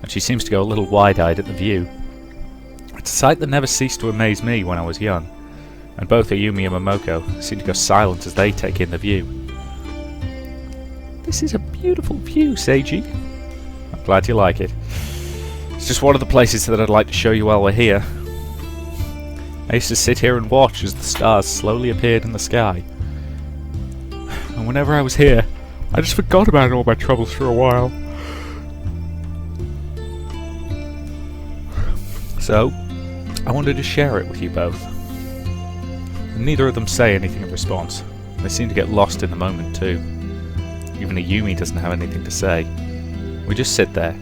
and she seems to go a little wide-eyed at the view. It's a sight that never ceased to amaze me when I was young, and both Ayumi and Momoko seem to go silent as they take in the view. This is a beautiful view, Seiji. I'm glad you like it. It's just one of the places that I'd like to show you while we're here. I used to sit here and watch as the stars slowly appeared in the sky. And whenever I was here, I just forgot about all my troubles for a while. So, I wanted to share it with you both. And neither of them say anything in response. They seem to get lost in the moment too. Even Ayumi doesn't have anything to say. We just sit there,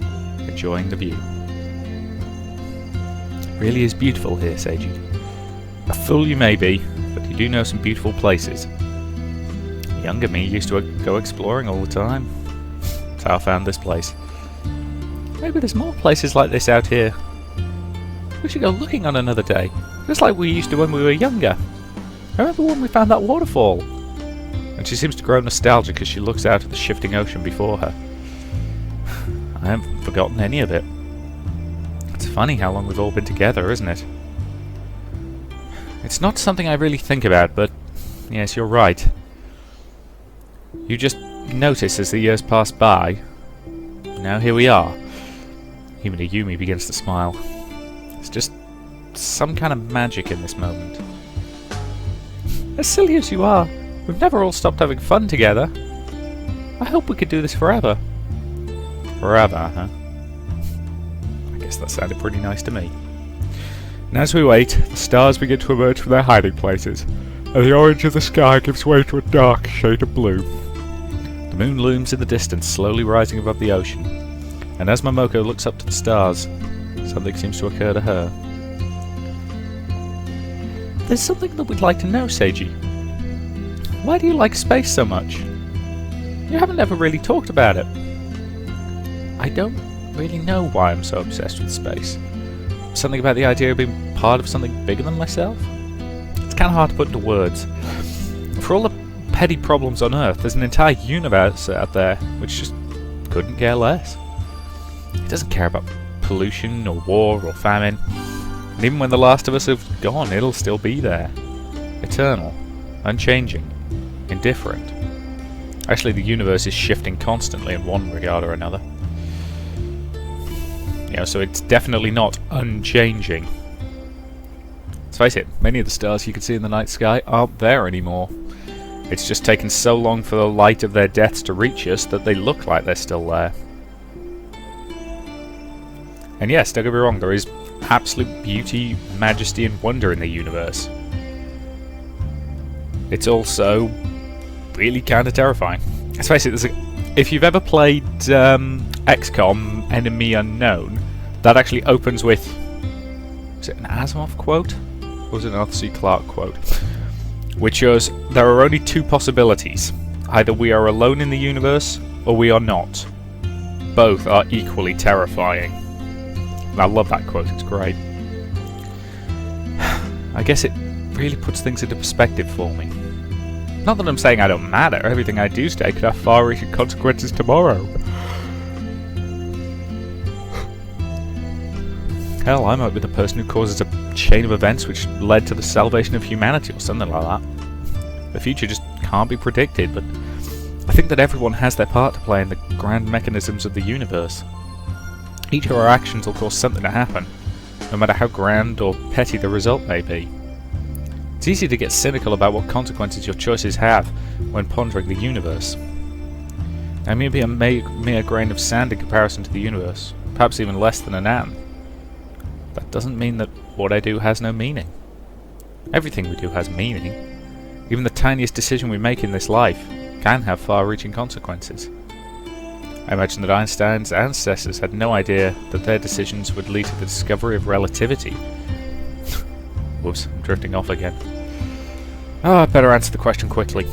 enjoying the view. It really is beautiful here, Seiji. A fool you may be, but you do know some beautiful places. Younger me used to go exploring all the time. That's how I found this place. Maybe there's more places like this out here. We should go looking on another day, just like we used to when we were younger. I remember when we found that waterfall. And she seems to grow nostalgic as she looks out at the shifting ocean before her. I haven't forgotten any of it. It's funny how long we've all been together, isn't it? It's not something I really think about, but yes, you're right. You just notice as the years pass by. Now here we are. Even Ayumi begins to smile. It's just some kind of magic in this moment. As silly as you are, we've never all stopped having fun together. I hope we could do this forever. Forever, huh? I guess that sounded pretty nice to me. And as we wait, the stars begin to emerge from their hiding places, and the orange of the sky gives way to a dark shade of blue. The moon looms in the distance, slowly rising above the ocean, and as Momoko looks up to the stars, something seems to occur to her. There's something that we'd like to know, Seiji. Why do you like space so much? You haven't ever really talked about it. I don't really know why I'm so obsessed with space. Something about the idea of being part of something bigger than myself? It's kind of hard to put into words. For all the petty problems on Earth, there's an entire universe out there which just couldn't care less. It doesn't care about pollution or war or famine. And even when the last of us have gone, it'll still be there. Eternal, unchanging, indifferent. Actually, the universe is shifting constantly in one regard or another. You know, so it's definitely not unchanging. Let's face it, many of the stars you can see in the night sky aren't there anymore. It's just taken so long for the light of their deaths to reach us that they look like they're still there. And yes, don't get me wrong, there is absolute beauty, majesty and wonder in the universe. It's also really kind of terrifying. Let's face it, if you've ever played XCOM Enemy Unknown, that actually opens with... is it an Asimov quote? Or was it an Arthur C. Clarke quote? Which is, there are only two possibilities. Either we are alone in the universe, or we are not. Both are equally terrifying. And I love that quote, it's great. I guess it really puts things into perspective for me. Not that I'm saying I don't matter, everything I do today could have far-reaching consequences tomorrow. Hell, I might be the person who causes a chain of events which led to the salvation of humanity or something like that. The future just can't be predicted, but I think that everyone has their part to play in the grand mechanisms of the universe. Each of our actions will cause something to happen, no matter how grand or petty the result may be. It's easy to get cynical about what consequences your choices have when pondering the universe. I may be a mere grain of sand in comparison to the universe, perhaps even less than an atom. That doesn't mean that what I do has no meaning. Everything we do has meaning. Even the tiniest decision we make in this life can have far-reaching consequences. I imagine that Einstein's ancestors had no idea that their decisions would lead to the discovery of relativity. Whoops, I'm drifting off again. Oh, I better answer the question quickly.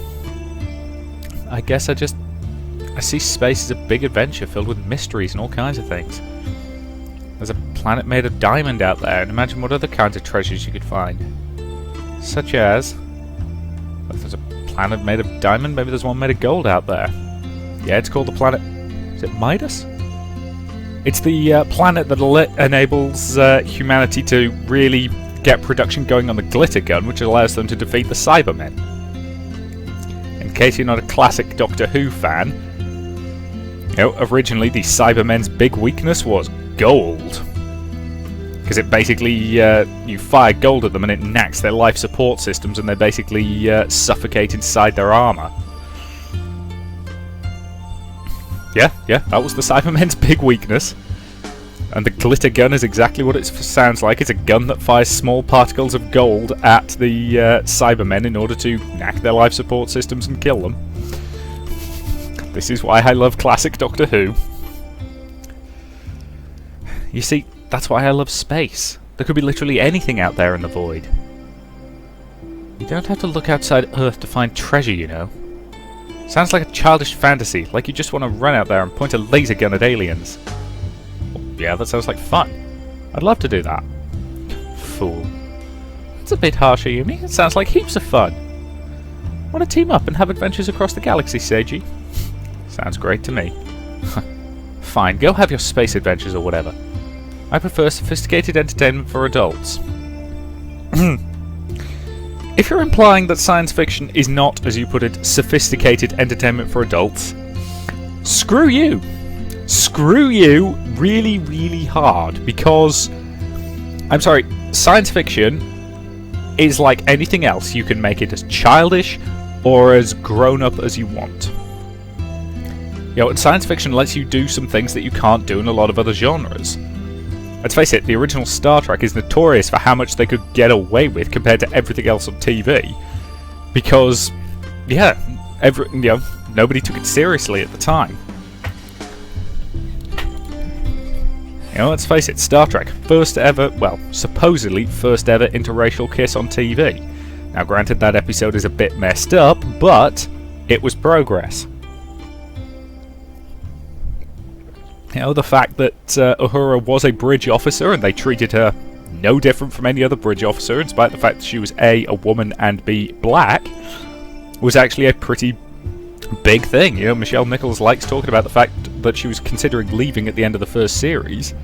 I guess I see space as a big adventure filled with mysteries and all kinds of things. There's a planet made of diamond out there, and imagine what other kinds of treasures you could find. Such as... if there's a planet made of diamond, maybe there's one made of gold out there. Yeah, it's called the planet... is it Midas? It's the planet that enables humanity to really get production going on the glitter gun, which allows them to defeat the Cybermen. In case you're not a classic Doctor Who fan, you know, originally the Cybermen's big weakness was gold. Because it basically, you fire gold at them and it knacks their life support systems and they basically suffocate inside their armour. Yeah, that was the Cybermen's big weakness. And the glitter gun is exactly what it sounds like. It's a gun that fires small particles of gold at the Cybermen in order to knack their life support systems and kill them. This is why I love classic Doctor Who. You see, that's why I love space. There could be literally anything out there in the void. You don't have to look outside Earth to find treasure, you know. Sounds like a childish fantasy, like you just want to run out there and point a laser gun at aliens. Well, yeah, that sounds like fun. I'd love to do that. Fool. It's a bit harsh, Ayumi. It sounds like heaps of fun. Want to team up and have adventures across the galaxy, Seiji? Sounds great to me. Fine, go have your space adventures or whatever. I prefer sophisticated entertainment for adults. If you're implying that science fiction is not, as you put it, sophisticated entertainment for adults, screw you! Screw you really, really hard, because, I'm sorry, science fiction is like anything else. You can make it as childish or as grown-up as you want. You know, and science fiction lets you do some things that you can't do in a lot of other genres. Let's face it, the original Star Trek is notorious for how much they could get away with compared to everything else on TV. Because, yeah, nobody took it seriously at the time. You know, let's face it, Star Trek, first ever, well, supposedly first ever interracial kiss on TV. Now granted, that episode is a bit messed up, but it was progress. You know, the fact that Uhura was a bridge officer and they treated her no different from any other bridge officer, in spite of the fact that she was A, woman, and B, black, was actually a pretty big thing. You know, Michelle Nichols likes talking about the fact that she was considering leaving at the end of the first series,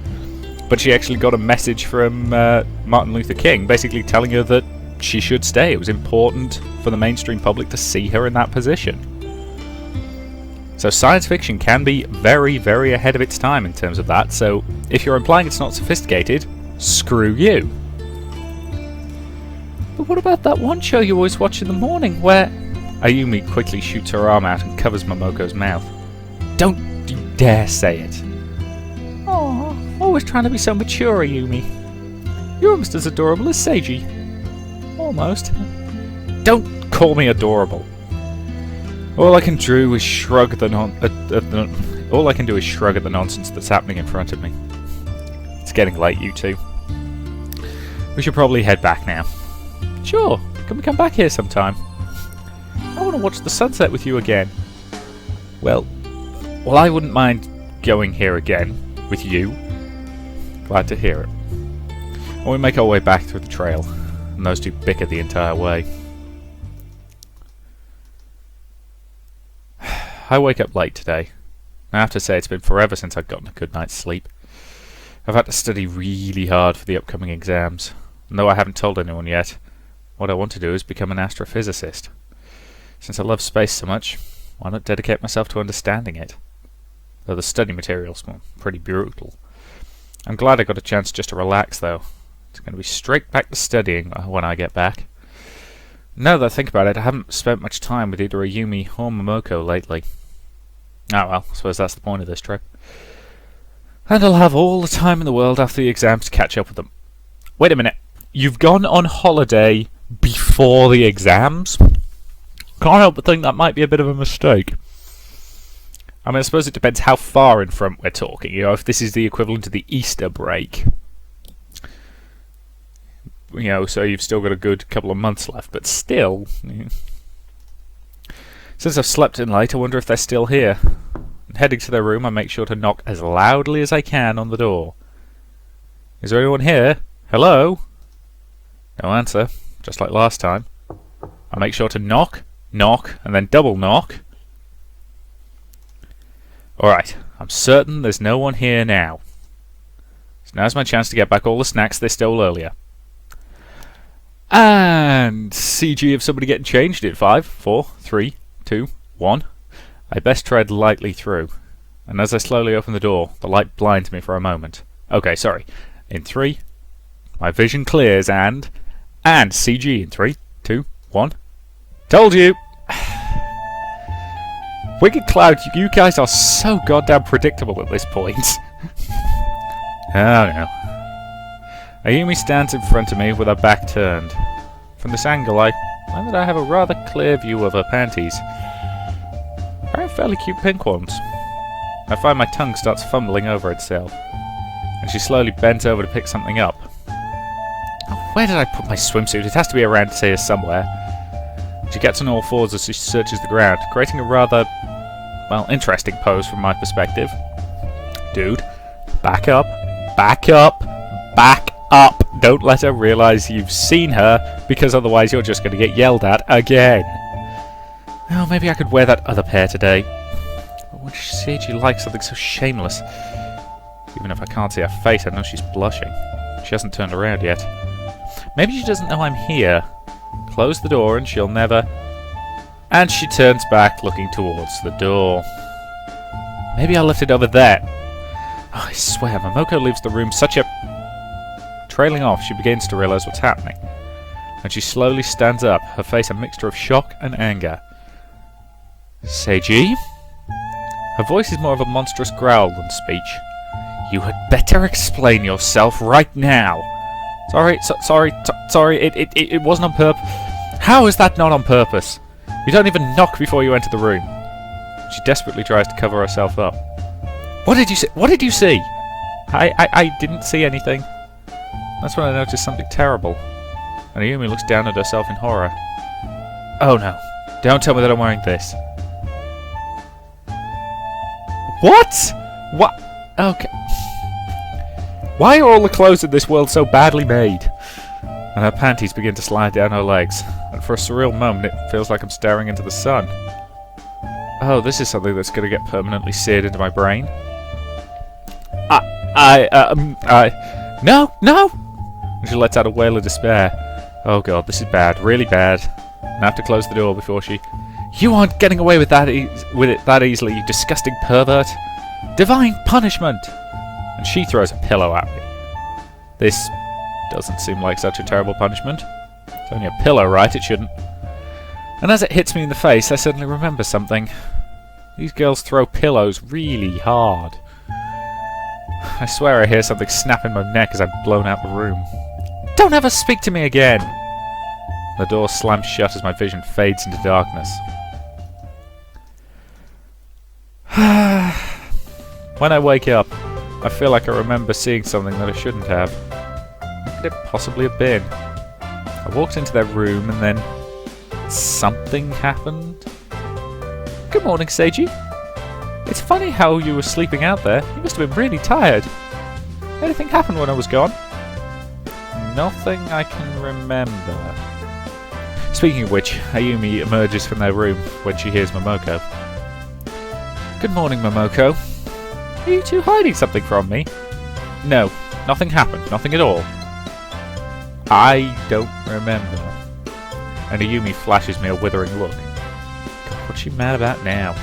but she actually got a message from Martin Luther King basically telling her that she should stay. It was important for the mainstream public to see her in that position. So science fiction can be very, very ahead of its time in terms of that, so if you're implying it's not sophisticated, screw you. But what about that one show you always watch in the morning where... Ayumi quickly shoots her arm out and covers Momoko's mouth. Don't you dare say it. Aw, always trying to be so mature, Ayumi. You're almost as adorable as Seiji. Almost. Don't call me adorable. All I can do is shrug at the nonsense that's happening in front of me. It's getting late, you two. We should probably head back now. Sure, can we come back here sometime? I want to watch the sunset with you again. Well, I wouldn't mind going here again with you. Glad to hear it. And we make our way back through the trail, and those two bicker the entire way. I wake up late today. I have to say it's been forever since I've gotten a good night's sleep. I've had to study really hard for the upcoming exams, and though I haven't told anyone yet, what I want to do is become an astrophysicist. Since I love space so much, why not dedicate myself to understanding it? Though the study material's pretty brutal. I'm glad I got a chance just to relax, though. It's going to be straight back to studying when I get back. Now that I think about it, I haven't spent much time with either Ayumi or Momoko lately. Ah well, I suppose that's the point of this trip. And I'll have all the time in the world after the exams to catch up with them. Wait a minute, you've gone on holiday before the exams? Can't help but think that might be a bit of a mistake. I mean, I suppose it depends how far in front we're talking. You know, if this is the equivalent of the Easter break. You know, so you've still got a good couple of months left, but still... You know. Since I've slept in late, I wonder if they're still here. And heading to their room, I make sure to knock as loudly as I can on the door. Is there anyone here? Hello? No answer, just like last time. I make sure to knock, and then double knock. Alright, I'm certain there's no one here now. now's my chance to get back all the snacks they stole earlier. And CG of somebody getting changed in 5, 4, 3, 2, 1. I best tread lightly through. And as I slowly open the door, the light blinds me for a moment. Okay, sorry. In 3, my vision clears and CG in 3, 2, 1. Told you! Wicked Cloud, you guys are so goddamn predictable at this point. Oh no. Ayumi stands in front of me with her back turned. From this angle, I find that I have a rather clear view of her panties. They're fairly cute pink ones. I find my tongue starts fumbling over itself, and she slowly bends over to pick something up. Oh, where did I put my swimsuit? It has to be around here somewhere. She gets on all fours as she searches the ground, creating a rather, well, interesting pose from my perspective. Dude, back up, back up, back up. Don't let her realise you've seen her, because otherwise you're just going to get yelled at again. Oh, maybe I could wear that other pair today. But when she said she likes something so shameless, even if I can't see her face, I know she's blushing. She hasn't turned around yet. Maybe she doesn't know I'm here. Close the door and she'll never... And she turns back, looking towards the door. Maybe I'll lift it over there. Oh, I swear, Momoko leaves the room such a... Trailing off, she begins to realise what's happening. And she slowly stands up, her face a mixture of shock and anger. Seiji? Her voice is more of a monstrous growl than speech. You had better explain yourself right now. Sorry, it wasn't on purpose. How is that not on purpose? You don't even knock before you enter the room. She desperately tries to cover herself up. What did you see? What did you see? I didn't see anything. That's when I noticed something terrible. And Ayumi looks down at herself in horror. Oh no. Don't tell me that I'm wearing this. What? What? Okay. Why are all the clothes in this world so badly made? And her panties begin to slide down her legs. And for a surreal moment it feels like I'm staring into the sun. Oh, this is something that's going to get permanently seared into my brain. No! And she lets out a wail of despair. Oh god, this is bad, really bad. And I have to close the door before she... You aren't getting away with it that easily, you disgusting pervert! Divine punishment! And she throws a pillow at me. This doesn't seem like such a terrible punishment. It's only a pillow, right? It shouldn't. And as it hits me in the face, I suddenly remember something. These girls throw pillows really hard. I swear I hear something snap in my neck as I'm blown out the room. Don't ever speak to me again! The door slams shut as my vision fades into darkness. When I wake up, I feel like I remember seeing something that I shouldn't have. What could it possibly have been? I walked into their room and then... something happened? Good morning, Seiji. It's funny how you were sleeping out there. You must have been really tired. Anything happened when I was gone? Nothing I can remember. Speaking of which, Ayumi emerges from their room when she hears Momoko. Good morning, Momoko. Are you two hiding something from me? No, nothing happened. Nothing at all. I don't remember. And Ayumi flashes me a withering look. God, what's she mad about now?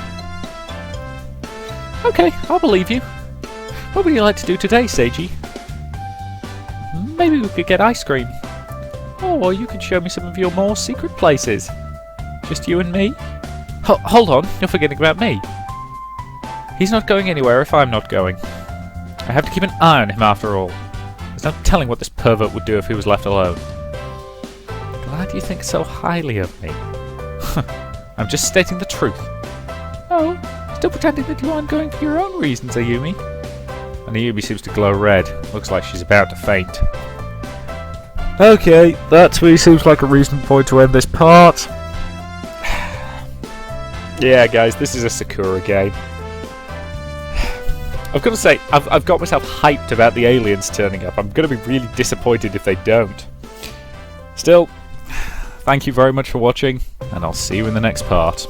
Okay, I'll believe you. What would you like to do today, Seiji? Maybe we could get ice cream. Or you could show me some of your more secret places. Just you and me? Hold on, you're forgetting about me. He's not going anywhere if I'm not going. I have to keep an eye on him after all. There's no telling what this pervert would do if he was left alone. Glad you think so highly of me. I'm just stating the truth. Oh, still pretending that you aren't going for your own reasons, Ayumi. And Ayumi seems to glow red. Looks like she's about to faint. Okay, that to me seems like a reasonable point to end this part. Yeah, guys, this is a Sakura game. I've got to say, I've got myself hyped about the aliens turning up. I'm going to be really disappointed if they don't. Still, thank you very much for watching, and I'll see you in the next part.